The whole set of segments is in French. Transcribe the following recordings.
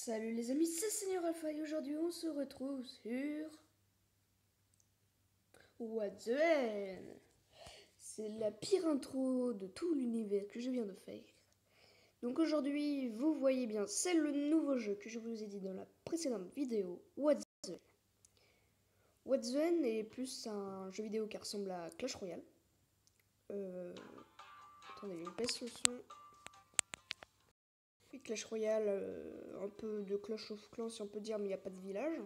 Salut les amis, c'est Seigneur Alpha et aujourd'hui on se retrouve sur What the Hell. C'est la pire intro de tout l'univers que je viens de faire. Donc aujourd'hui, vous voyez bien, c'est le nouveau jeu que je vous ai dit dans la précédente vidéo, What the Hell. What the Hell est plus un jeu vidéo qui ressemble à Clash Royale. Attendez, je baisse le son. Et Clash Royale, un peu de Clash of Clans si on peut dire, mais il n'y a pas de village.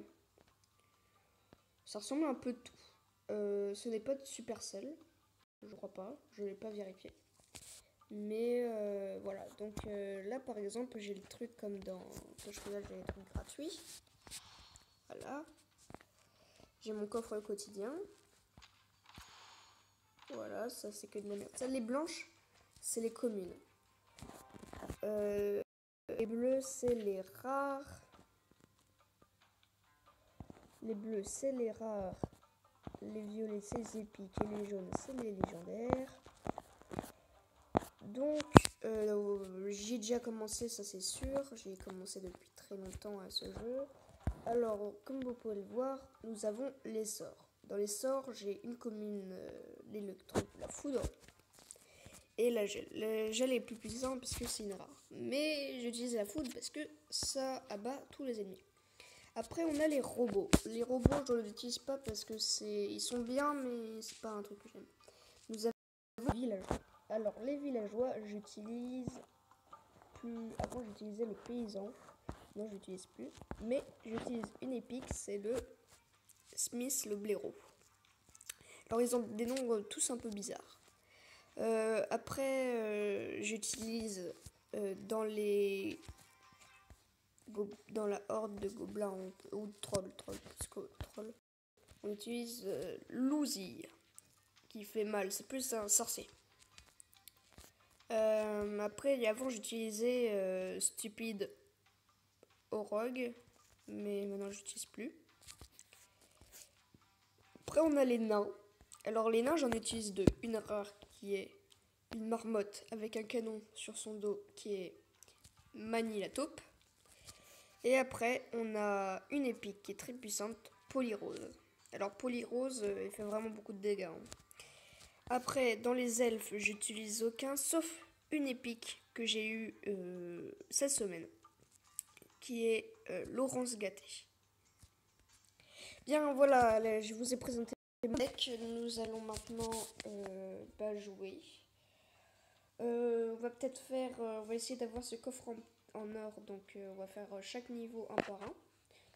Ça ressemble à un peu de tout. Ce n'est pas de Supercell, je crois pas, je ne l'ai pas vérifié. Mais voilà, donc là par exemple, j'ai le truc comme dans Clash Royale, j'ai les trucs gratuits. Voilà. J'ai mon coffre quotidien. Voilà, ça c'est que de la merde. Celles les blanches, c'est les communes. Les bleus, c'est les rares. Les bleus, c'est les rares. Les violets, c'est les épiques. Et les jaunes, c'est les légendaires. Donc, j'ai déjà commencé, ça c'est sûr. J'ai commencé depuis très longtemps à ce jeu. Alors, comme vous pouvez le voir, nous avons les sorts. Dans les sorts, j'ai une commune, l'électro, la foudre, et la gel. Le gel est plus puissant parce que c'est une rare. Mais j'utilise la foudre parce que ça abat tous les ennemis. Après, on a les robots. Les robots, je ne les utilise pas parce que ils sont bien, mais c'est pas un truc que j'aime. Nous avons les villageois. Alors, les villageois, j'utilise plus. Avant, j'utilisais le paysan. Non, je n'utilise plus. Mais j'utilise une épique, c'est le Smith, le blaireau. Alors, ils ont des noms tous un peu bizarres. Après, j'utilise dans la horde de gobelins ou de trolls, on utilise l'ouzille qui fait mal, c'est plus un sorcier. Après, avant j'utilisais stupide au rogue, mais maintenant j'utilise plus. Après on a les nains. Alors les nains, j'en utilise deux. Une rare qui est une marmotte avec un canon sur son dos qui est Mani la taupe. Et après on a une épique qui est très puissante, Polyrose. Alors Polyrose, il fait vraiment beaucoup de dégâts. Après, dans les elfes, j'utilise aucun, sauf une épique que j'ai eue cette semaine, qui est Laurence Gâté. Bien, voilà, là, je vous ai présenté mon deck. Nous allons maintenant jouer. On va peut-être faire, on va essayer d'avoir ce coffre en or, donc on va faire chaque niveau un par un.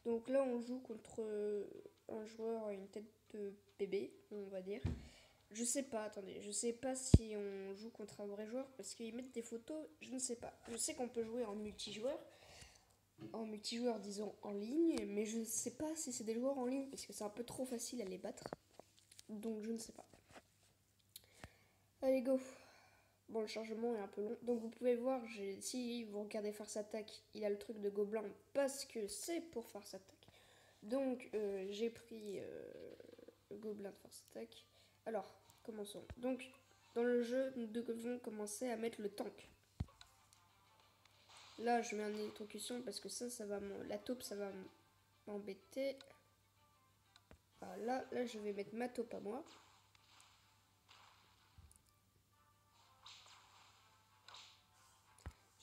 Donc là, on joue contre un joueur à une tête de bébé, on va dire. Je sais pas, attendez, je sais pas si on joue contre un vrai joueur parce qu'ils mettent des photos, je ne sais pas. Je sais qu'on peut jouer en multijoueur, disons en ligne, mais je ne sais pas si c'est des joueurs en ligne parce que c'est un peu trop facile à les battre. Donc je ne sais pas. Allez, go. Bon, le chargement est un peu long. Donc vous pouvez voir, si vous regardez Farce Attack, il a le truc de gobelin parce que c'est pour Farce Attack. Donc j'ai pris le gobelin de Farce Attack. Alors, commençons. Donc, dans le jeu, nous devons commencer à mettre le tank. Là, je mets un électrocution parce que ça va la taupe, ça va m'embêter. Voilà, là, je vais mettre ma taupe à moi.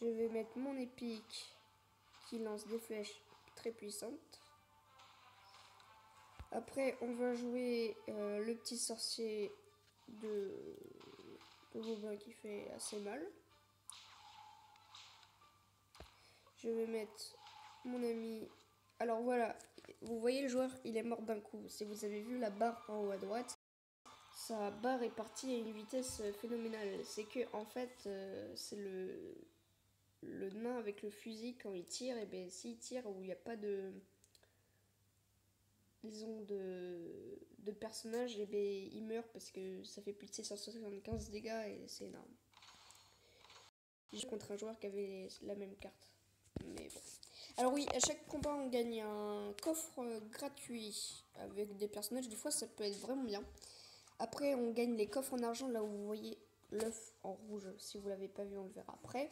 Je vais mettre mon épique qui lance des flèches très puissantes. Après, on va jouer le petit sorcier de gobelin qui fait assez mal. Je vais mettre mon ami. Alors voilà, vous voyez le joueur, il est mort d'un coup. Si vous avez vu la barre en haut à droite, sa barre est partie à une vitesse phénoménale. C'est que en fait, c'est le nain avec le fusil quand il tire. Et bien s'il tire où il n'y a pas de disons de personnage, et bien il meurt parce que ça fait plus de 675 dégâts et c'est énorme. J'ai joué contre un joueur qui avait la même carte. Mais bon. Alors oui, à chaque combat, on gagne un coffre gratuit avec des personnages. Des fois, ça peut être vraiment bien. Après, on gagne les coffres en argent. Là où vous voyez l'œuf en rouge. Si vous l'avez pas vu, on le verra après.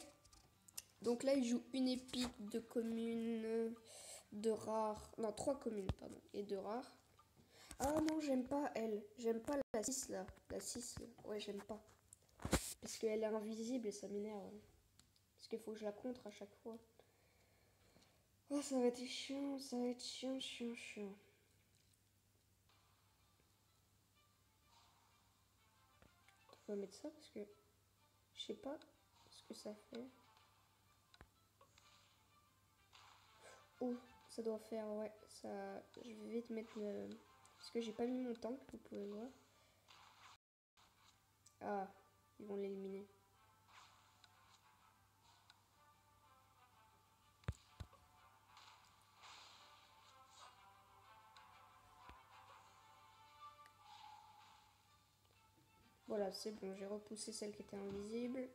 Donc là, il joue une épique, deux communes, deux rares. Non, trois communes, pardon. Et deux rares. Ah non, j'aime pas elle. J'aime pas la 6 là. La 6, là. Ouais, j'aime pas. Parce qu'elle est invisible et ça m'énerve. Parce qu'il faut que je la contre à chaque fois. Oh, ça va être chiant, ça va être chiant, chiant, chiant. On va mettre ça parce que je sais pas ce que ça fait. Oh, ça doit faire, ouais. Ça, je vais vite mettre le... Parce que j'ai pas mis mon tank, vous pouvez voir. Ah, ils vont l'éliminer. Voilà, c'est bon, j'ai repoussé celle qui était invisible.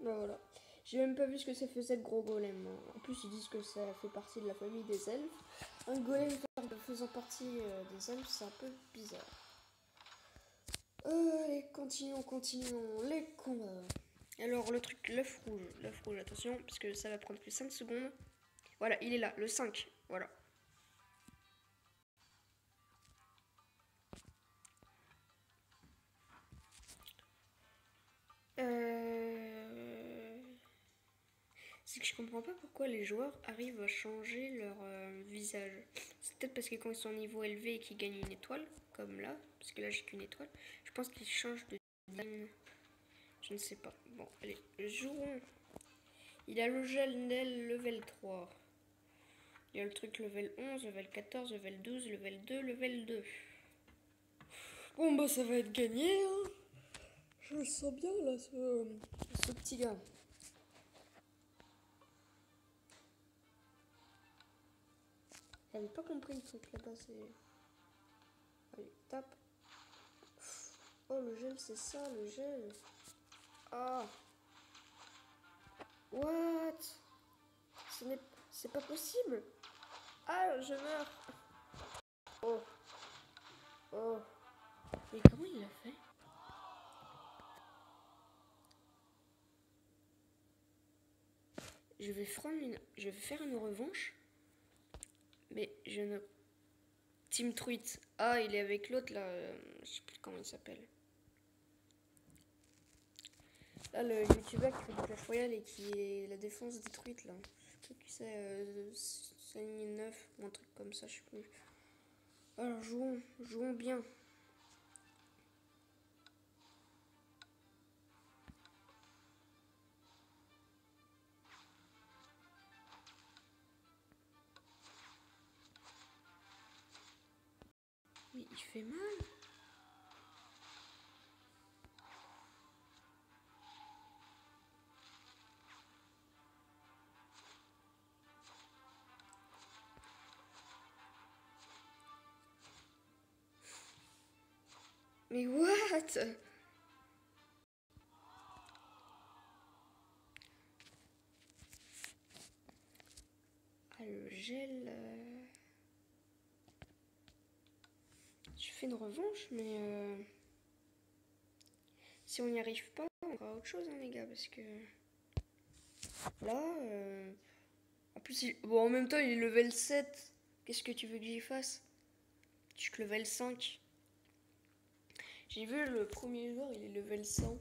Ben voilà. J'ai même pas vu ce que ça faisait le gros golem. En plus, ils disent que ça fait partie de la famille des elfes. Un golem faisant partie des elfes, c'est un peu bizarre. Allez, continuons les combats. Alors, le truc, l'œuf rouge, attention, parce que ça va prendre plus 5 secondes. Voilà, il est là, le 5, voilà. C'est que je comprends pas pourquoi les joueurs arrivent à changer leur visage. C'est peut-être parce que quand ils sont au niveau élevé et qu'ils gagnent une étoile, comme là, parce que là j'ai qu'une étoile, je pense qu'ils changent de design. Je ne sais pas. Bon, allez, jouons. Il a le gel Nel level 3. Il y a le truc level 11, level 14, level 12, level 2, level 2. Bon bah ça va être gagné, hein. Je le sens bien là, ce petit gars. J'avais pas compris le truc là-bas, c'est... Allez, tape. Oh, le gel, c'est ça, le gel. Ah. What? C'est pas possible. Ah, je meurs. Oh. Oh. Mais comment il l'a fait? Je vais faire une revanche. Mais je ne... Team Truite. Ah, il est avec l'autre là. Je sais plus comment il s'appelle. Là, le youtubeur qui fait du Clash Royale et qui est la défense des truites là. Je sais plus qui c'est 9 ou un truc comme ça, je sais plus. Alors jouons bien. Mais il fait mal. Mais what? Ah, le gel... Je fais une revanche, mais... Si on n'y arrive pas, on fera autre chose, hein, les gars, parce que... Là... En plus, bon, en même temps, il est level 7. Qu'est-ce que tu veux que j'y fasse? Je suis que level 5. J'ai vu le premier jour, il est level 100.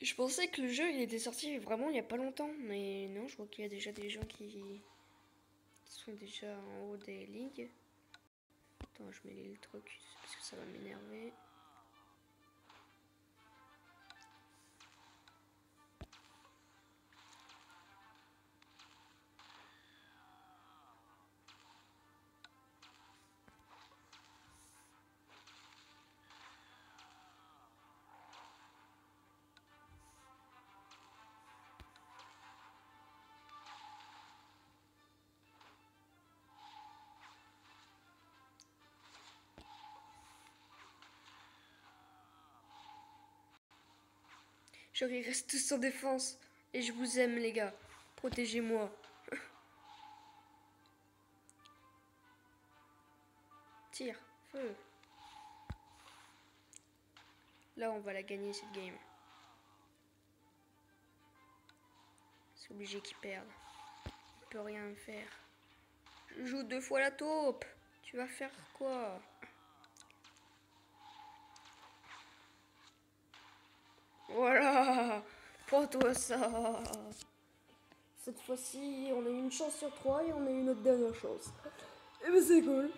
Je pensais que le jeu il était sorti vraiment il n'y a pas longtemps, mais non, je vois qu'il y a déjà des gens qui sont déjà en haut des ligues. Attends, je mets les trucs parce que ça va m'énerver. Genre, ils restent tous en défense. Et je vous aime, les gars. Protégez-moi. Tire, feu. Là, on va la gagner, cette game. C'est obligé qu'il perde. Il peut rien faire. Je joue 2 fois la taupe. Tu vas faire quoi? Voilà. Prends-toi ça. Cette fois-ci, on a eu une chance sur 3 et on a eu notre dernière chance. Et ben c'est cool.